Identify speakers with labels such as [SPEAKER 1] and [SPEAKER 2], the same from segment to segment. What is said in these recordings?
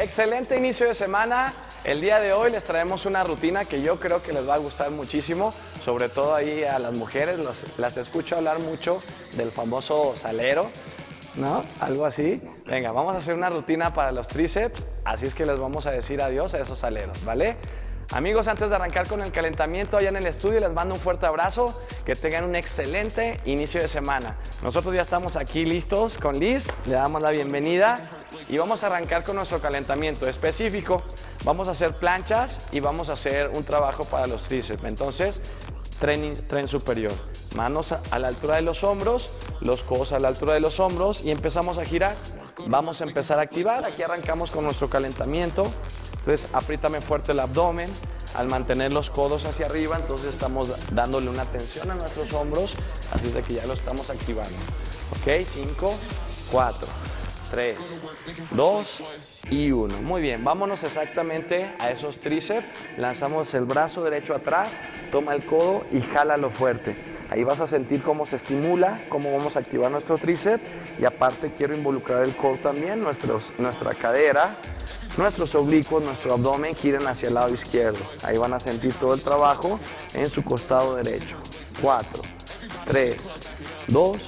[SPEAKER 1] Excelente inicio de semana. El día de hoy les traemos una rutina que yo creo que les va a gustar muchísimo, sobre todo ahí a las mujeres. Las escucho hablar mucho del famoso salero, ¿no? Algo así. Venga, vamos a hacer una rutina para los tríceps, así es que les vamos a decir adiós a esos saleros, ¿vale? Amigos, antes de arrancar con el calentamiento allá en el estudio, les mando un fuerte abrazo, que tengan un excelente inicio de semana. Nosotros ya estamos aquí listos con Liz, le damos la bienvenida y vamos a arrancar con nuestro calentamiento específico. Vamos a hacer planchas y vamos a hacer un trabajo para los tríceps. Entonces, tren superior, manos a la altura de los hombros, los codos a la altura de los hombros y empezamos a girar. Vamos a empezar a activar, aquí arrancamos con nuestro calentamiento. Entonces apriétame fuerte el abdomen, al mantener los codos hacia arriba, entonces estamos dándole una tensión a nuestros hombros, así es de que ya lo estamos activando. Ok, 5, 4, 3, 2 y 1. Muy bien, vámonos exactamente a esos tríceps, lanzamos el brazo derecho atrás, toma el codo y jálalo fuerte. Ahí vas a sentir cómo se estimula, cómo vamos a activar nuestro tríceps y aparte quiero involucrar el core también, nuestra cadera. Nuestros oblicuos, nuestro abdomen giran hacia el lado izquierdo. Ahí van a sentir todo el trabajo en su costado derecho. 4, 3, 2,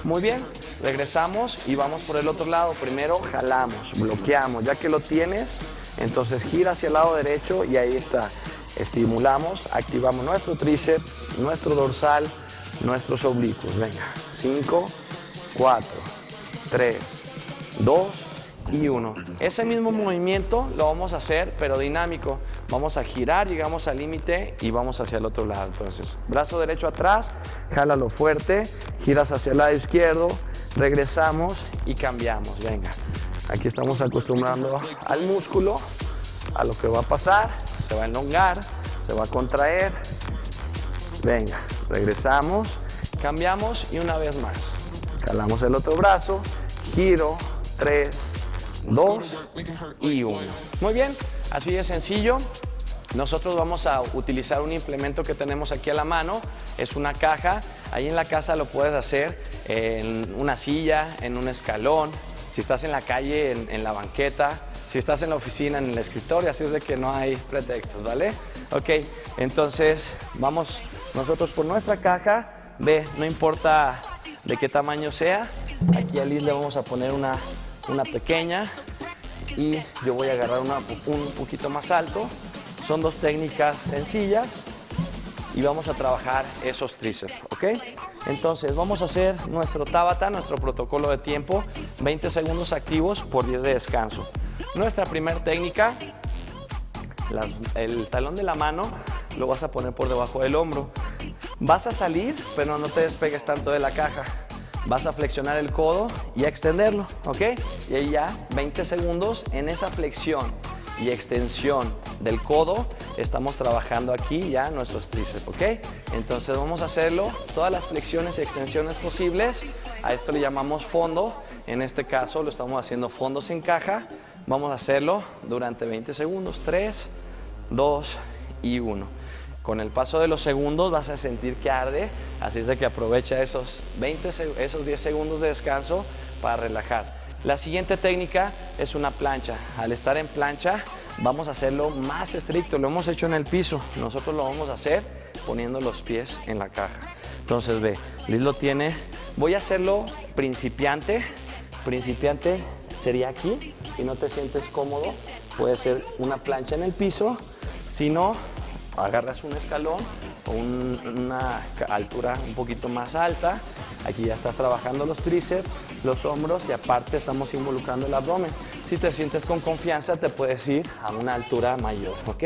[SPEAKER 1] muy bien. Regresamos y vamos por el otro lado. Primero jalamos, bloqueamos. Ya que lo tienes, entonces gira hacia el lado derecho y ahí está. Estimulamos, activamos nuestro tríceps, nuestro dorsal, nuestros oblicuos. Venga, 5, 4, 3, 2, y 1. Ese mismo movimiento lo vamos a hacer, pero dinámico. Vamos a girar, llegamos al límite y vamos hacia el otro lado. Entonces, brazo derecho atrás, jálalo fuerte, giras hacia el lado izquierdo, regresamos y cambiamos. Venga, aquí estamos acostumbrando al músculo, a lo que va a pasar. Se va a elongar, se va a contraer. Venga, regresamos, cambiamos y una vez más. Jalamos el otro brazo, giro, 3, 2 y 1. Muy bien, así de sencillo. Nosotros vamos a utilizar un implemento que tenemos aquí a la mano. Es una caja. Ahí en la casa lo puedes hacer en una silla, en un escalón. Si estás en la calle, en la banqueta. Si estás en la oficina, en el escritorio. Así es de que no hay pretextos, ¿vale? Ok, entonces vamos nosotros por nuestra caja. Ve, no importa de qué tamaño sea. Aquí a Liz le vamos a poner una pequeña y yo voy a agarrar un poquito más alto. Son dos técnicas sencillas y vamos a trabajar esos tríceps, ¿ok? Entonces vamos a hacer nuestro Tabata, nuestro protocolo de tiempo, 20 segundos activos por 10 de descanso. Nuestra primera técnica, el talón de la mano lo vas a poner por debajo del hombro. Vas a salir, pero no te despegues tanto de la caja. Vas a flexionar el codo y a extenderlo, ¿ok? Y ahí ya 20 segundos en esa flexión y extensión del codo estamos trabajando aquí ya nuestros tríceps, ¿ok? Entonces vamos a hacerlo, todas las flexiones y extensiones posibles. A esto le llamamos fondo. En este caso lo estamos haciendo fondos en caja. Vamos a hacerlo durante 20 segundos. 3, 2 y 1. Con el paso de los segundos vas a sentir que arde, así es de que aprovecha esos 10 segundos de descanso para relajar. La siguiente técnica es una plancha. Al estar en plancha vamos a hacerlo más estricto, lo hemos hecho en el piso, nosotros lo vamos a hacer poniendo los pies en la caja. Entonces ve, Liz lo tiene, voy a hacerlo principiante sería aquí, si no te sientes cómodo puede ser una plancha en el piso, si no, agarras un escalón o una altura un poquito más alta. Aquí ya estás trabajando los tríceps, los hombros y aparte estamos involucrando el abdomen. Si te sientes con confianza te puedes ir a una altura mayor, ¿ok?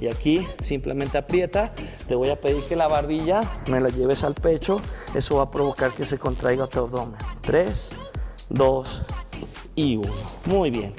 [SPEAKER 1] Y aquí simplemente aprieta. Te voy a pedir que la barbilla me la lleves al pecho. Eso va a provocar que se contraiga tu abdomen. 3, 2 y 1. Muy bien.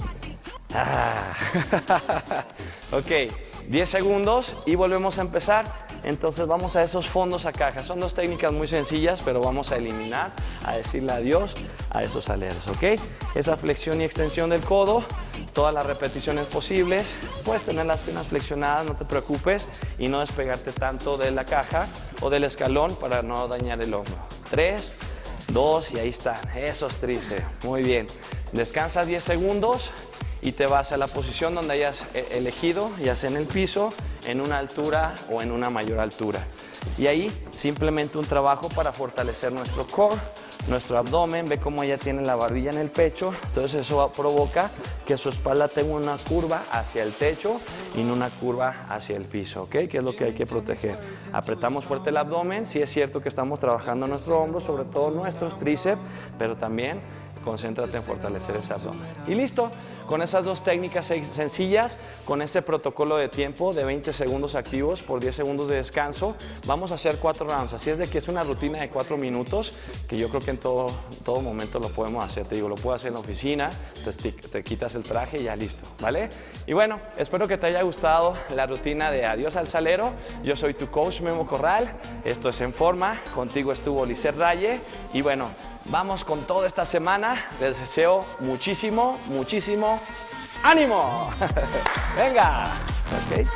[SPEAKER 1] Ok. 10 segundos y volvemos a empezar. Entonces vamos a esos fondos a caja. Son dos técnicas muy sencillas, pero vamos a eliminar, a decirle adiós a esos aleros, ¿ok? Esa flexión y extensión del codo, todas las repeticiones posibles. Puedes tener las piernas flexionadas, no te preocupes, y no despegarte tanto de la caja o del escalón para no dañar el hombro. 3, 2 y ahí están, esos tríceps. Muy bien. Descansa 10 segundos y te vas a la posición donde hayas elegido, ya sea en el piso, en una altura o en una mayor altura. Y ahí simplemente un trabajo para fortalecer nuestro core, nuestro abdomen. Ve cómo ella tiene la barbilla en el pecho, entonces eso provoca que su espalda tenga una curva hacia el techo y no una curva hacia el piso, ¿ok? Que es lo que hay que proteger. Apretamos fuerte el abdomen, sí es cierto que estamos trabajando nuestro hombro, sobre todo nuestros tríceps, pero también concéntrate en fortalecer ese abdomen. Y listo, con esas dos técnicas sencillas, con ese protocolo de tiempo de 20 segundos activos por 10 segundos de descanso, vamos a hacer 4 rounds. Así es de que es una rutina de 4 minutos que yo creo que en todo momento lo podemos hacer. Te digo, lo puedes hacer en la oficina, te quitas el traje y ya listo, ¿vale? Y bueno, espero que te haya gustado la rutina de Adiós al Salero. Yo soy tu coach Memo Corral, esto es En Forma, contigo estuvo Lisset Raye y bueno, vamos con toda esta semana. Les deseo muchísimo ánimo. Venga. Okay.